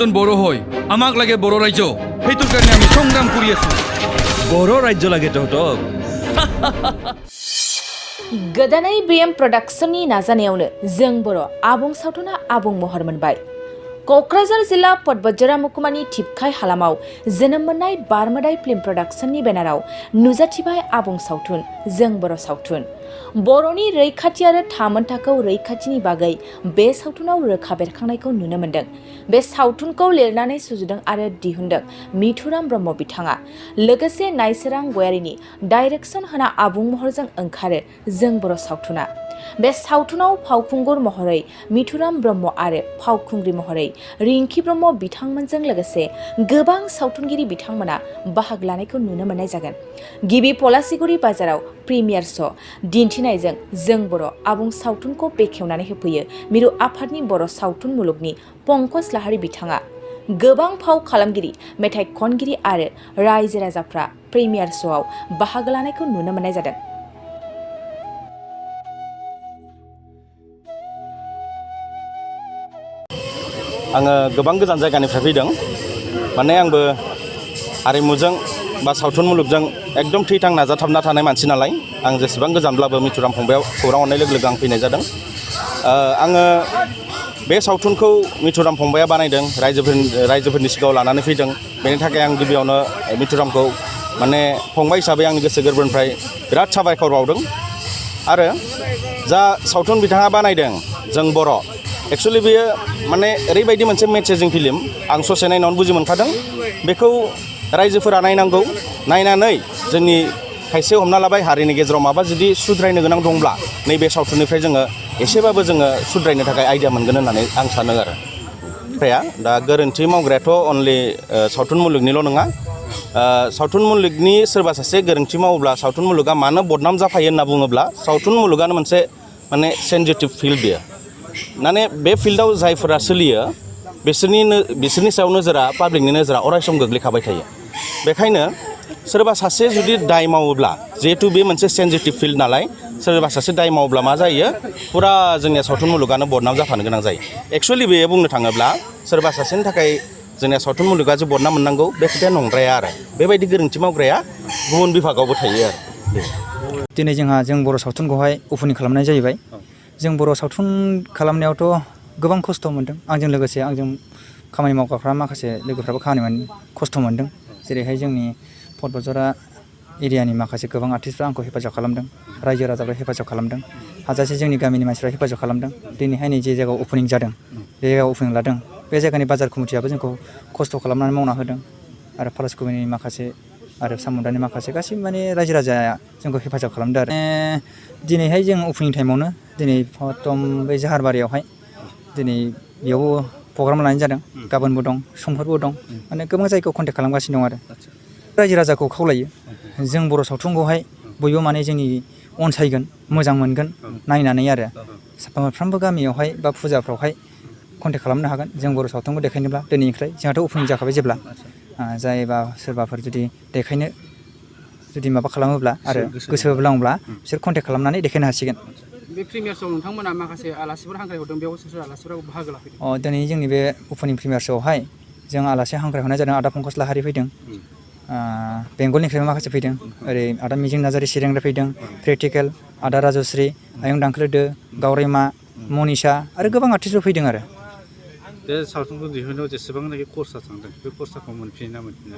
বড় হয় আমাক লাগে বড় রাজ্য সেইটোৰ কাৰণে আমি সংগ্ৰাম কৰি আছো বড় ৰাজ্য লাগে তহঁতক गोदानै BM प्रडाक्शननि नाजानायावनो जों बर' आबुं सावथुना आबुं महर मोनबाय। क'क्राझार जिल्ला पदबज्जरा मुकुमानि थिपखाय हालामाव जोनोम मोननाय बारमोदाय फिल्म प्रडाक्शननि बेनाराव नुजाथिबाय आबुं सावथुन जों बर' सावथुन। बर'नि रैखाथि आरो थामोनथाखौ रैखाथिनि बागै बे सावथुनाव रोखा बेरखांनायखौ नुनो मोन्दों। बे सावथुनखौ लिरनानै सुजुदों आरो दिहुनदों मिथुराम ब्रह्म बिथाङा। लोगोसे नाइसोरां गयारिनि डाइरेक्सन होना आबुं महरजों ओंखारो जों बर' सावथुना। बे सावथुनाव फावखुंगुर महरै मिथुराम ब्रह्म आरो फावखुंग्रि महरै रिंखि ब्रह्म बिथांमोनजों लोगोसे गोबां सावथुनगिरि बिथांमोना बाहागो लानायखौ नुनो मोननाय जागोन। गिबि पलासिगुरि बाजाराव प्रिमियार श' दिन्थिनायजों जों बर' आबुं सावथुनखौ बेखेवनानै होफैयो मिरु आफादनि बर' सावथुन मुलुगनि पंकज लाहारी बिथाङा। गोबां फाव खालामगिरि, मेथाइ खनगिरि आरो रायजो राजाफ्रा प्रिमियार श'आव बाहागो लानायखौ नुनो मोननाय जादों। आङो गोबां गोजान जायगानिफ्राय फैदों माने आंबो हारिमुजों बा सावथुन मुलुगजों एकदम थैथां नाजाथाबना थानाय मानसि नालाय आं जेसेबां गोजानब्लाबो मिथुराम फंबायाव खौरां हरनाय लोगो लोगो आं फैनाय जादों। आङो बे सावथुनखौ मिथुराम फंबाया बानायदों, रायजोफोरनि सिगाङाव लानानै फैदों। बेनि थाखाय आं गिबियावनो मिथुरामखौ माने फंबाय हिसाबै आंनि गोसो गोरबोनिफ्राय बिराद साबायखर बावदों। आरो जा सावथुन बिथाङा बानायदों जों बर' एक्सुवेलि बेयो माने ओरैबायदि मोनसे मेसेजिं फिल्म आं ससे नायनानै बुजि मोनखादों। बेखौ रायजोफोरा नायनांगौ, नायनानै जोंनि खायसे हमना लाबाय हारिनि गेजेराव माबा जुदि सुद्रायनो गोनां दंब्ला नैबे सावथुननिफ्राय जोङो एसेबाबो जोङो सुद्रायनो थाखाय आइडिया मोनगोन होननानै आं सानो आरो। दा गोरोन्थि मावग्रायाथ' अनलि सावथुन मुलुगनिल' नङा, सावथुन मुलुगनि सोरबा सासे गोरोन्थि मावोब्ला सावथुन मुलुगा मानो बदनाम जाफायो होनना बुङोब्ला सावथुन मुलुगानो मोनसे माने सेन्सिटिभ फिल्ड बेयो। माने बे फिल्डआव जायफोरा सोलियो बिसोरनि सायाव नोजोरा पाब्लिकनि नोजोरा अरायसम गोग्लैखाबाय थायो। बेखायनो सोरबा सासे जुदि दाय मावोब्ला जिहेतु बे मोनसे सेन्सिटिभ फिल्ड नालाय सोरबा सासे दाय मावोब्ला मा जायो फुरा जोंनिया सावथुन मुलुगानो बदनाम जाफानो गोनां जायो। एक्सुवेलि बेयो बुंनो थाङोब्ला सोरबा सासेनि थाखाय जोंनिया सावथुन मुलुगा जे बदनाम मोननांगौ बे खोथाया नंद्राया आरो बेबायदि गोरोन्थि मावग्राया गुबुन बिभागावबो थायो आरो। दिनै जोंहा जों बर' सावथुनखौहाय अपेनिं खालामनाय जाहैबाय। जों बर' सावथुन खालामनायावथ' गोबां खस्थ' मोन्दों। आंजों लोगोसे आंजों खामानि मावग्राफ्रा माखासे लोगोफ्राबो खस्थ' मोन्दों। जेरैहाय जोंनि पदबज्जरा एरियानि माखासे गोबां आर्टिस्टफ्रा आंखौ हेफाजाब खालामदों, रायजो राजाफ्रा हेफाजाब खालामदों, हाजासे जोंनि गामिनि मानसिफ्रा हेफाजाब खालामदों। दिनैहाय नै जे जायगायाव अपेनिं जादों बे जायगायाव अपेनिं लादों बे जायगानि बाजार कमिटियाबो जोंखौ खस्थ' खालामनानै मावना होदों आरो पलासखुबिनि माखासे आरो सामुदानि माखासे गासैबो माने रायजो राजाया जोंखौ हेफाजाब खालामदों आरो। दिनैहाय जों अपेनिं टाइमावनो दिनै प्रथम बे जाहारबारियावहाय दिनै बेयावबो प्रग्राम लानाय जादों। गाबोनबो दं, समफोरबो दं, माने गोबां जायगायाव कन्टेक्ट खालामगासिनो दं आरो। रायजो राजाखौ खावलायो जों बर' सावथुनखौहाय बयबो माने जोंनि अनसायगोन, मोजां मोनगोन नायनानै आरो। मोनफ्रोमबो गामियावहाय बा फुजाफ्रावहाय कन्टेक्ट खालामनो हागोन जों बर' सावथुनखौ देखायनोब्ला। दिनैनिफ्राय जोंहाथ' अपेनिं जाखाबाय जेब्ला जायबा सोरबाफोर जुदि देखायनो जुदि माबा खालामोब्ला आरो गोसो होब्लांब्ला बिसोर कन्टेक्ट खालामनानै देखायनो हासिगोन। बे प्रिमियार श'आव नोंथांमोना माखासे आलासिफोर हांख्रायहरदों, बेयाव सोर आलासिफोराबो बाहागो लाफैदों? दिनै जोंनि बे अपेनिं प्रिमियार श'आवहाय जों आलासि हांख्रायहरनाय जादों। आदा पंकज लाहारी फैदों, बेंगलनिफ्रायबो माखासे फैदों, ओरै आदा मिजिं नार्जारी चिरांनिफ्राय फैदों, प्रेक्टिकेल, आदा राजश्री, आयं दांखोलोदो, गावरेमा, मनिषा आरो गोबां आर्टिस्टफोर फैदों आरो। बे सावथुनखौ दिहुननायाव जेसेबांनाखि खरसा थांदों बे खरसाखौ मोनफिनो ना मोनफिना?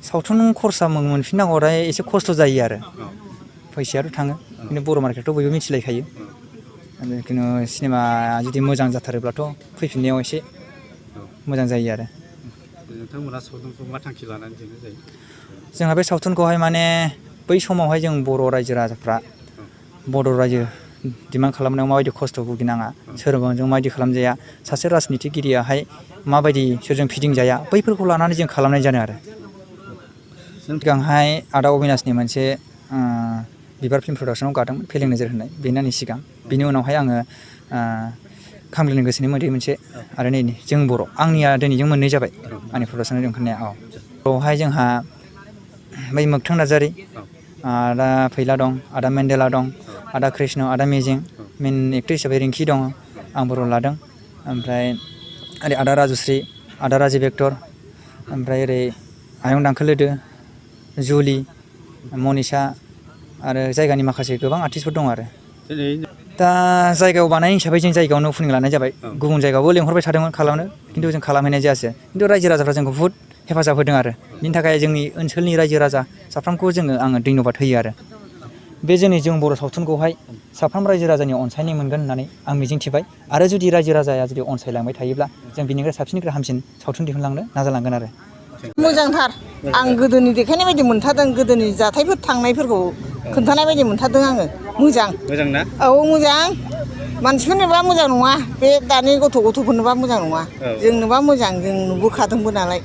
सावथुन खरसा मोनफिननांगौआथाय एसे खस्थ' जायो आरो। फैसायाथ' थाङो, खिन्थु बर' मार्केटआव बयबो मिथिलायखायो। जिखुनु सिनेमा जुदि मोजां जाथारोब्लाथ' फैफिननायाव एसे मोजां जायो आरो। नोंथांमोना सावथुनखौ मा थांखि लानानै दिहुननाय जायो? जोंहा बे सावथुनखौहाय माने बै समावहाय जों बर' रायजो राजाफ्रा बर' रायजो डिमान्ड खालामनायाव माबायदि खस्थ' भुगिनाङा, सोरजों माबायदि खालामजाया, सासे राजनितिगिरियाहाय माबायदि सोरजों फिदिंजाया बैफोरखौ लानानै जों खालामनाय जादों आरो। सिगांहाय आदा अबिनाशनि मोनसे बिबार फिल्म प्रडाक्सनाव गादोंमोन फेलें नोजोर होननाय, बेनो आंनि सिगां। बिनि उनावहाय आङो खामग्लिनाय गोसोनि मोदै मोनसे आरो नै जों बर' आंनिया दिनैजों मोननै जाबाय आंनि प्रडाक्सनाव ओंखारनाया। बेवहाय जोंहा बै मोगथों नार्जारी, आदा फैला दं, आदा मेन्देला दं, आदा कृष्ण, आदा मिजिं, मेन एक्टर हिसाबै रिंखि दङ, आं बर' लादों, ओमफ्राय ओरै आदा राजश्री, आदा राजिब एक्टर ओमफ्राय ओरै आयं दांखोलोदो जुलि मनिषा आरो जायगानि माखासे गोबां आर्टिस्टफोर दं आरो दिनै दा जायगायाव बानाय हिसाबै जों जायगायावनो अपेनिं लानाय जाबाय गुबुन जायगायावबो लेंहरबाय थादोंमोन खालामनो खिन्थु जों खालामहैनाय जायासै खिन्थु रायजो राजाफ्रा जोंखौ बुहुत हेफाजाब होदों आरो बिनि थाखाय जोंनि ओनसोलनि रायजो राजा साफ्रोमखौ आङो धन्यबाद होयो आरो बे जों बर' सावथुनखौहाय साफ्रोम रायजो राजानि अनसायनाय मोनगोन होननानै आं मिजिंथिबाय आरो जुदि रायजो राजाया जुदि अनसायलांबाय थायोब्ला जों बिनिफ्राय साबसिननिफ्राय हामसिन सावथुन दिहुनलांनो नाजालांगोन आरो मोजांथार आं गोदोनि देखायनाय बायदि मोनथारदों गोदोनि जाथायफोर थांनायफोरखौ खोन्थानाय बायदि मोनथारदों आङो मोजां ना औ मोजां मानसिफोरनोबा मोजां नङा बे दानि गथ'फोरनोबा मोजां नङा जोंनोबा मोजां जों नुबोखादोंबो नालाय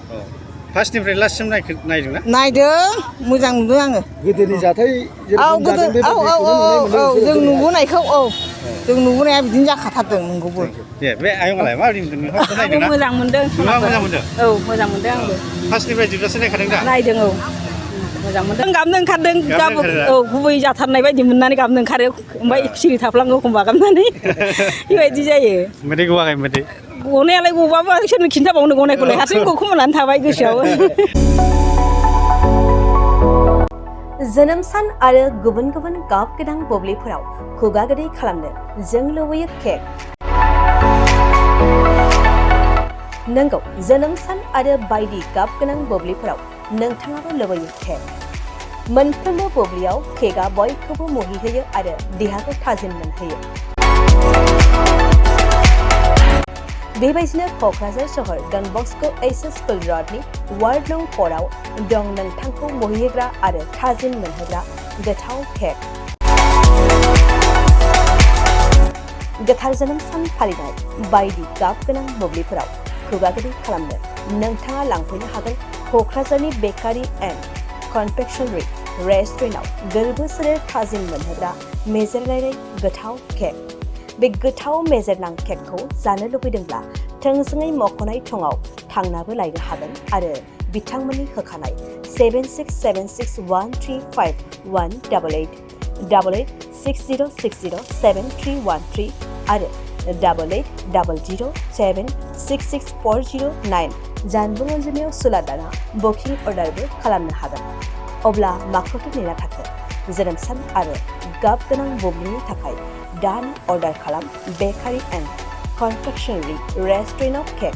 फार्स्टनिफ्राय लास्टसिम नायदोंना नायदों मोजां नुदों आङो गोदोनि जाथाय जों नुबोनायखौ जों नुबोनाया बिदिनो जाखाथारदों नंगौबो दे बे आयंआलाय माबायदि मोनदों नोंहा नायदोंना मोजां मोनदों नोंहा मोजां मोनदों औ मोजां मोनदों आंबो फार्स्टनिफ्राय जोबजासे नायखादों दा नायदों औ मोजां मोनदों गाबनो ओंखारदों औ गुबै जाथारनाय बायदि मोननानै गाबनो ओंखारो ओमफ्राय सिरि थाफ्लाङो एखमबा गाबनानै बेबायदि जायो मोदै गवाखै मोदै गनायालाय गबाबो सोरनो खिन्थाबावनो गनायखौलाय हारसिं गखोमानानै थाबाय गोसोआव जोनोम सान आरो गुबुन गुबुन गाब गोनां बुब्लिफोराव खुगा गोदै खालामनो जों लुबैयो केक नंगौ जोनोम सान आरो बायदि गाब गोनां बुब्लिफोराव नोंथाङाबो लुबैयो केक मोनफ्रोमबो बुब्लियाव केकआ बयखौबो मुहिहोयो आरो देहाखौ थाजिम मोनहोयो बेबायदिनो क'क्राझार सहर डन बस्क' एचएस स्कुल र'डनि वार्ड नं 4 आव दं नोंथांखौ मुहिहोग्रा आरो थाजिम मोनहोग्रा गोथाव केक गोथार जोनोम सान फालिनाय बायदि गाब गोनां बुब्लिफोराव खुगा गोदै खालामनो नोंथाङा लांफैनो हागोन क'क्राझारनि बेकारि एन्ड कनफेक्शनारि रेस्टुरेन्टआव गोरबो सोलेर थाजिम मोनहोग्रा मेजेरनाय गोथाव केक बे गोथाव मेजेरनां केकखौ जानो लुबैदोंब्ला थोंजोङै मख'नाय थंआव थांनाबो लायनो हागोन आरो बिथांमोननि होखानाय 767601351888 8860607313 आरो 8800766409 जानबुं अनजिमायाव सुलादाना बुकिं अर्डारबो खालामनो हागोन अब्ला माखौथो नेना थाखो जोनोम सान आरो गाब गोनां बुब्लिनि थाखाय दानो अर्डार खालाम बेकारि एन्ड कनफेक्शनारि रेस्टुरेन्टआव केक